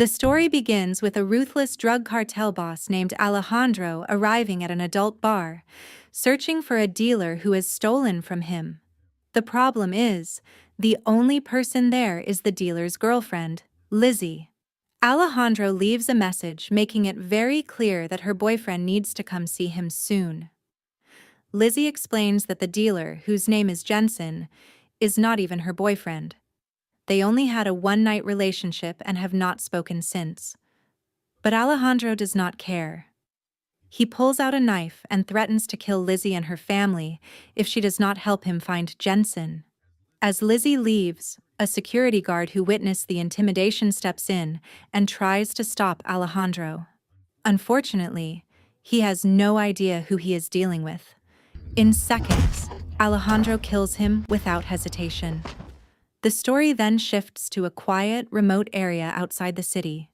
The story begins with a ruthless drug cartel boss named Alejandro arriving at an adult bar, searching for a dealer who has stolen from him. The problem is, the only person there is the dealer's girlfriend, Lizzie. Alejandro leaves a message making it very clear that her boyfriend needs to come see him soon. Lizzie explains that the dealer, whose name is Jensen, is not even her boyfriend. They only had a one-night relationship and have not spoken since. But Alejandro does not care. He pulls out a knife and threatens to kill Lizzie and her family if she does not help him find Jensen. As Lizzie leaves, a security guard who witnessed the intimidation steps in and tries to stop Alejandro. Unfortunately, he has no idea who he is dealing with. In seconds, Alejandro kills him without hesitation. The story then shifts to a quiet, remote area outside the city.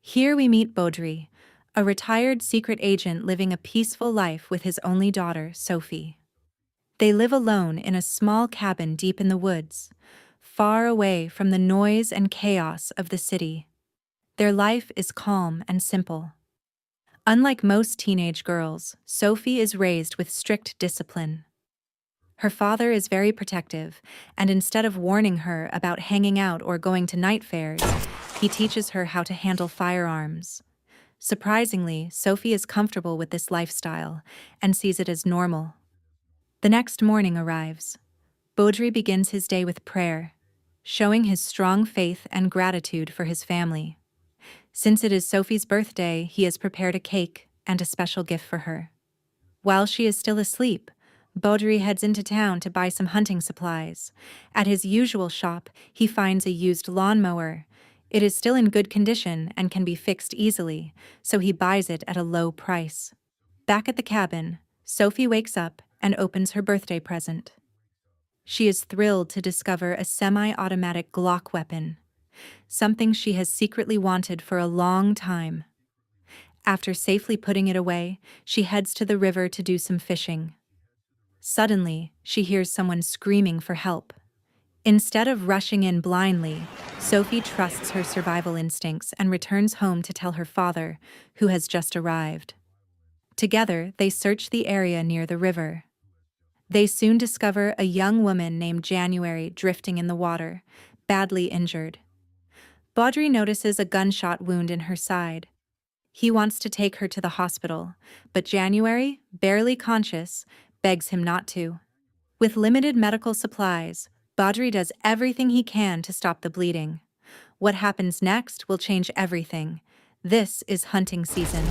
Here we meet Baudry, a retired secret agent living a peaceful life with his only daughter, Sophie. They live alone in a small cabin deep in the woods, far away from the noise and chaos of the city. Their life is calm and simple. Unlike most teenage girls, Sophie is raised with strict discipline. Her father is very protective, and instead of warning her about hanging out or going to night fairs, he teaches her how to handle firearms. Surprisingly, Sophie is comfortable with this lifestyle and sees it as normal. The next morning arrives. Baudry begins his day with prayer, showing his strong faith and gratitude for his family. Since it is Sophie's birthday, he has prepared a cake and a special gift for her. While she is still asleep, Baudry heads into town to buy some hunting supplies. At his usual shop, he finds a used lawnmower. It is still in good condition and can be fixed easily, so he buys it at a low price. Back at the cabin, Sophie wakes up and opens her birthday present. She is thrilled to discover a semi-automatic Glock weapon, something she has secretly wanted for a long time. After safely putting it away, she heads to the river to do some fishing. Suddenly, she hears someone screaming for help. Instead of rushing in blindly, Sophie trusts her survival instincts and returns home to tell her father, who has just arrived. Together, they search the area near the river. They soon discover a young woman named January drifting in the water, badly injured. Baudry notices a gunshot wound in her side. He wants to take her to the hospital, but January, barely conscious, begs him not to. With limited medical supplies, Baudry does everything he can to stop the bleeding. What happens next will change everything. This is hunting season.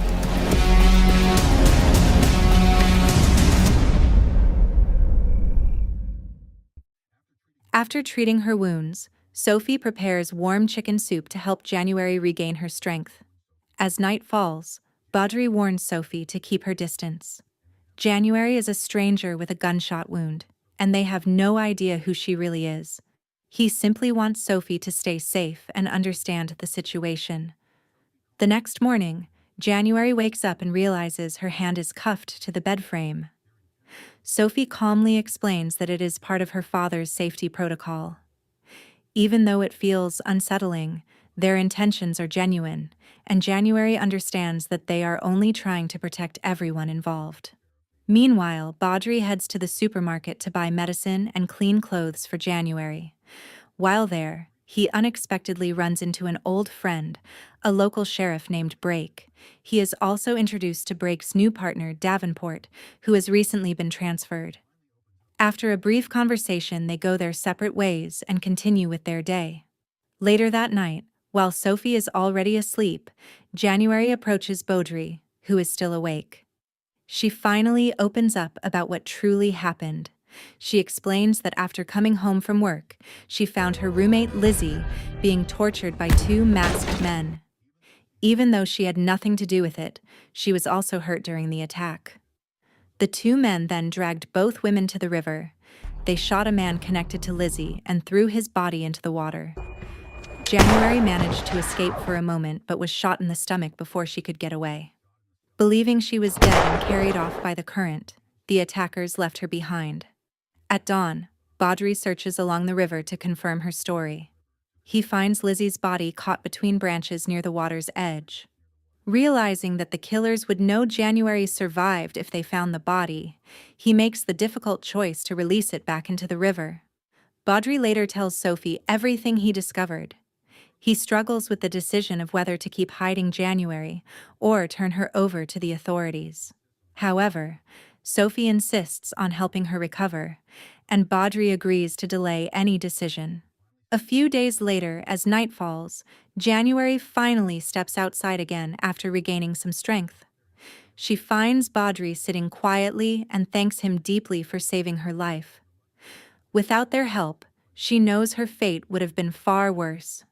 After treating her wounds, Sophie prepares warm chicken soup to help January regain her strength. As night falls, Baudry warns Sophie to keep her distance. January is a stranger with a gunshot wound, and they have no idea who she really is. He simply wants Sophie to stay safe and understand the situation. The next morning, January wakes up and realizes her hand is cuffed to the bed frame. Sophie calmly explains that it is part of her father's safety protocol. Even though it feels unsettling, their intentions are genuine, and January understands that they are only trying to protect everyone involved. Meanwhile, Baudry heads to the supermarket to buy medicine and clean clothes for January. While there, he unexpectedly runs into an old friend, a local sheriff named Brake. He is also introduced to Brake's new partner, Davenport, who has recently been transferred. After a brief conversation, they go their separate ways and continue with their day. Later that night, while Sophie is already asleep, January approaches Baudry, who is still awake. She finally opens up about what truly happened. She explains that after coming home from work, she found her roommate Lizzie being tortured by two masked men. Even though she had nothing to do with it, she was also hurt during the attack. The two men then dragged both women to the river. They shot a man connected to Lizzie and threw his body into the water. January managed to escape for a moment but was shot in the stomach before she could get away. Believing she was dead and carried off by the current, the attackers left her behind. At dawn, Baudry searches along the river to confirm her story. he finds Lizzie's body caught between branches near the water's edge. Realizing that the killers would know January survived if they found the body, he makes the difficult choice to release it back into the river. Baudry later tells Sophie everything he discovered. He struggles with the decision of whether to keep hiding January or turn her over to the authorities. However, Sophie insists on helping her recover, and Baudry agrees to delay any decision. A few days later, as night falls, January finally steps outside again after regaining some strength. She finds Baudry sitting quietly and thanks him deeply for saving her life. Without their help, she knows her fate would have been far worse.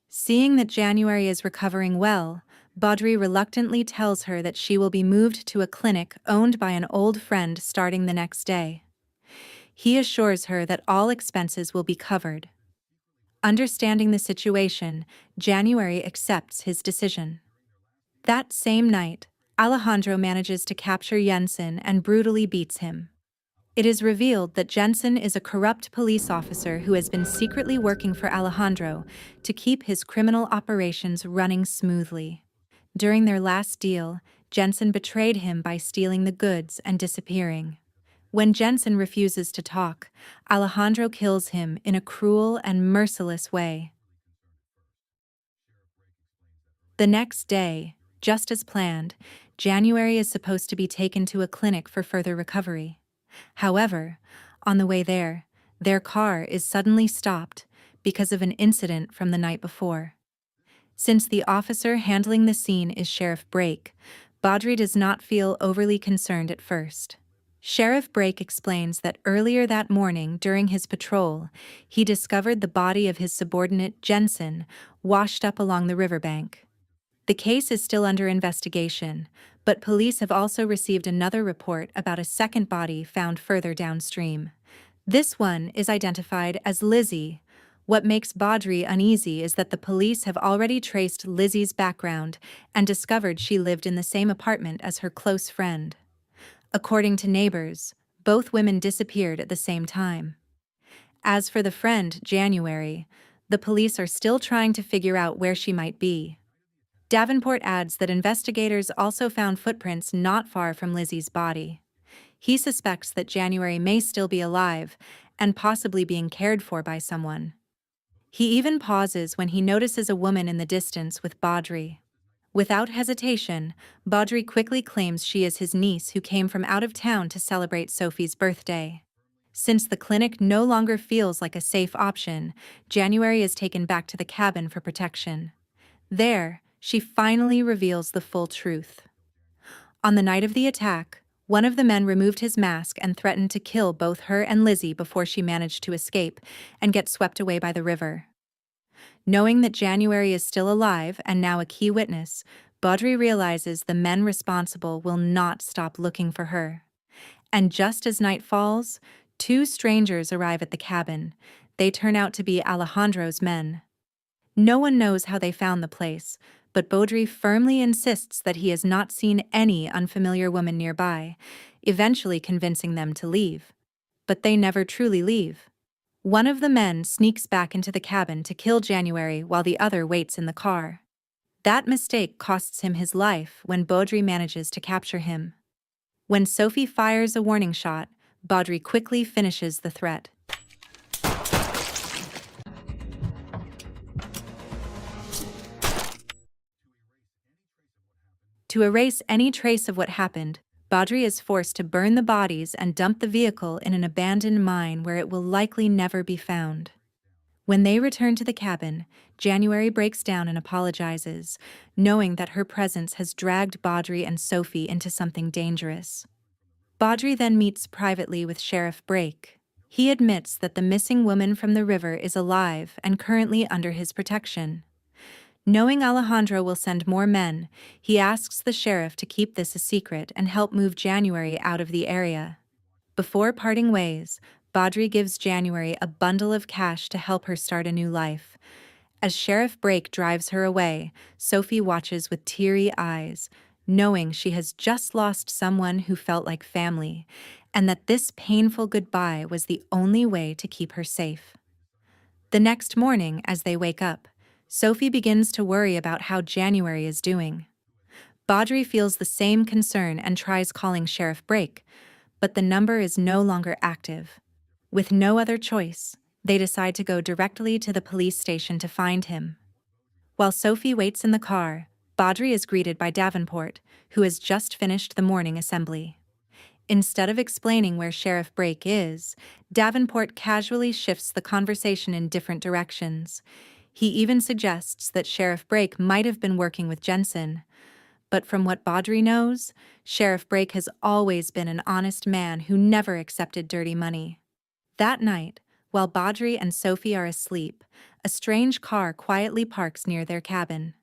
Seeing that January is recovering well, Baudry reluctantly tells her that she will be moved to a clinic owned by an old friend starting the next day. He assures her that all expenses will be covered. Understanding the situation, January accepts his decision. That same night, Alejandro manages to capture Jensen and brutally beats him. It is revealed that Jensen is a corrupt police officer who has been secretly working for Alejandro to keep his criminal operations running smoothly. During their last deal, Jensen betrayed him by stealing the goods and disappearing. When Jensen refuses to talk, Alejandro kills him in a cruel and merciless way. The next day, just as planned, January is supposed to be taken to a clinic for further recovery. However, on the way there, their car is suddenly stopped because of an incident from the night before. Since the officer handling the scene is Sheriff Brake, Baudry does not feel overly concerned at first. Sheriff Brake explains that earlier that morning during his patrol, he discovered the body of his subordinate Jensen washed up along the riverbank. The case is still under investigation, but police have also received another report about a second body found further downstream. This one is identified as Lizzie. What makes Baudry uneasy is that the police have already traced Lizzie's background and discovered she lived in the same apartment as her close friend. According to neighbors, both women disappeared at the same time. As for the friend, January, the police are still trying to figure out where she might be. Davenport adds that investigators also found footprints not far from Lizzie's body. He suspects that January may still be alive and possibly being cared for by someone. He even pauses when he notices a woman in the distance with Baudry. Without hesitation, Baudry quickly claims she is his niece who came from out of town to celebrate Sophie's birthday. Since the clinic no longer feels like a safe option, January is taken back to the cabin for protection. There, she finally reveals the full truth. On the night of the attack, one of the men removed his mask and threatened to kill both her and Lizzie before she managed to escape and get swept away by the river. Knowing that January is still alive and now a key witness, Baudry realizes the men responsible will not stop looking for her. And just as night falls, two strangers arrive at the cabin. They turn out to be Alejandro's men. No one knows how they found the place, but Baudry firmly insists that he has not seen any unfamiliar woman nearby, eventually convincing them to leave. But they never truly leave. One of the men sneaks back into the cabin to kill January while the other waits in the car. That mistake costs him his life when Baudry manages to capture him. When Sophie fires a warning shot, Baudry quickly finishes the threat. To erase any trace of what happened, Baudry is forced to burn the bodies and dump the vehicle in an abandoned mine where it will likely never be found. When they return to the cabin, January breaks down and apologizes, knowing that her presence has dragged Baudry and Sophie into something dangerous. Baudry then meets privately with Sheriff Brake. He admits that the missing woman from the river is alive and currently under his protection. Knowing Alejandro will send more men, he asks the sheriff to keep this a secret and help move January out of the area. Before parting ways, Baudry gives January a bundle of cash to help her start a new life. As Sheriff Brake drives her away, Sophie watches with teary eyes, knowing she has just lost someone who felt like family, and that this painful goodbye was the only way to keep her safe. The next morning, as they wake up, Sophie begins to worry about how January is doing. Baudry feels the same concern and tries calling Sheriff Brake, but the number is no longer active. With no other choice, they decide to go directly to the police station to find him. While Sophie waits in the car, Baudry is greeted by Davenport, who has just finished the morning assembly. Instead of explaining where Sheriff Brake is, Davenport casually shifts the conversation in different directions. He even suggests that Sheriff Brake might have been working with Jensen. But from what Baudry knows, Sheriff Brake has always been an honest man who never accepted dirty money. That night, while Baudry and Sophie are asleep, a strange car quietly parks near their cabin.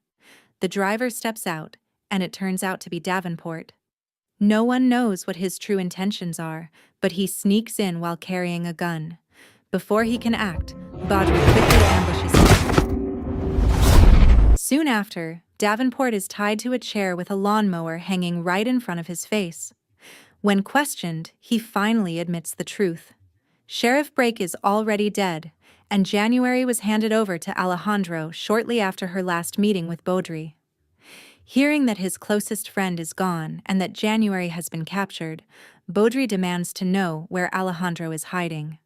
The driver steps out, and it turns out to be Davenport. No one knows what his true intentions are, but he sneaks in while carrying a gun. Before he can act, Baudry quickly ambushes him. Soon after, Davenport is tied to a chair with a lawnmower hanging right in front of his face. When questioned, he finally admits the truth. Sheriff Brake is already dead, and January was handed over to Alejandro shortly after her last meeting with Baudry. Hearing that his closest friend is gone and that January has been captured, Baudry demands to know where Alejandro is hiding.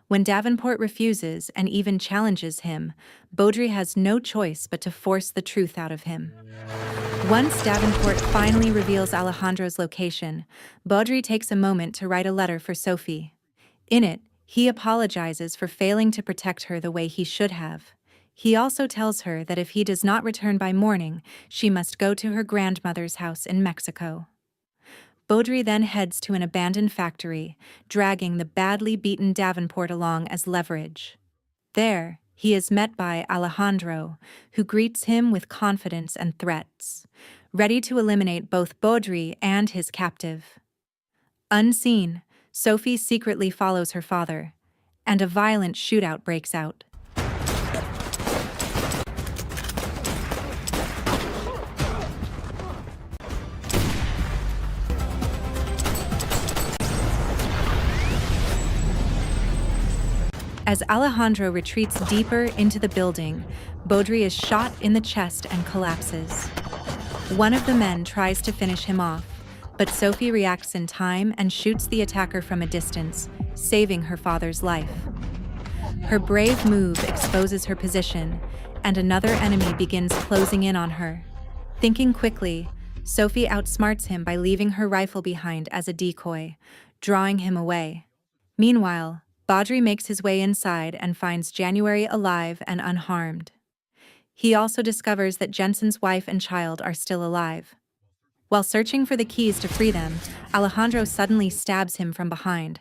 When Davenport refuses and even challenges him, Baudry has no choice but to force the truth out of him. Once Davenport finally reveals Alejandro's location, Baudry takes a moment to write a letter for Sophie. In it, he apologizes for failing to protect her the way he should have. He also tells her that if he does not return by morning, she must go to her grandmother's house in Mexico. Baudry then heads to an abandoned factory, dragging the badly beaten Davenport along as leverage. There, he is met by Alejandro, who greets him with confidence and threats, ready to eliminate both Baudry and his captive. Unseen, Sophie secretly follows her father, and a violent shootout breaks out. As Alejandro retreats deeper into the building, Baudry is shot in the chest and collapses. One of the men tries to finish him off, but Sophie reacts in time and shoots the attacker from a distance, saving her father's life. Her brave move exposes her position, and another enemy begins closing in on her. Thinking quickly, Sophie outsmarts him by leaving her rifle behind as a decoy, drawing him away. Meanwhile, Baudry makes his way inside and finds January alive and unharmed. He also discovers that Jensen's wife and child are still alive. While searching for the keys to free them, Alejandro suddenly stabs him from behind.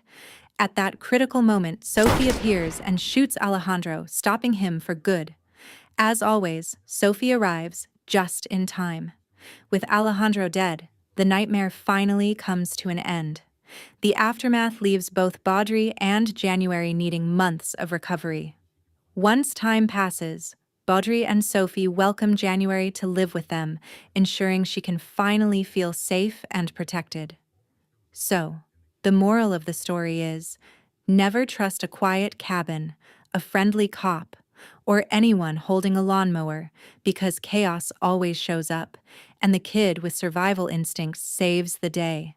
At that critical moment, Sophie appears and shoots Alejandro, stopping him for good. As always, Sophie arrives just in time. With Alejandro dead, the nightmare finally comes to an end. The aftermath leaves both Baudry and January needing months of recovery. Once time passes, Baudry and Sophie welcome January to live with them, ensuring she can finally feel safe and protected. So, the moral of the story is, never trust a quiet cabin, a friendly cop, or anyone holding a lawnmower, because chaos always shows up, and the kid with survival instincts saves the day.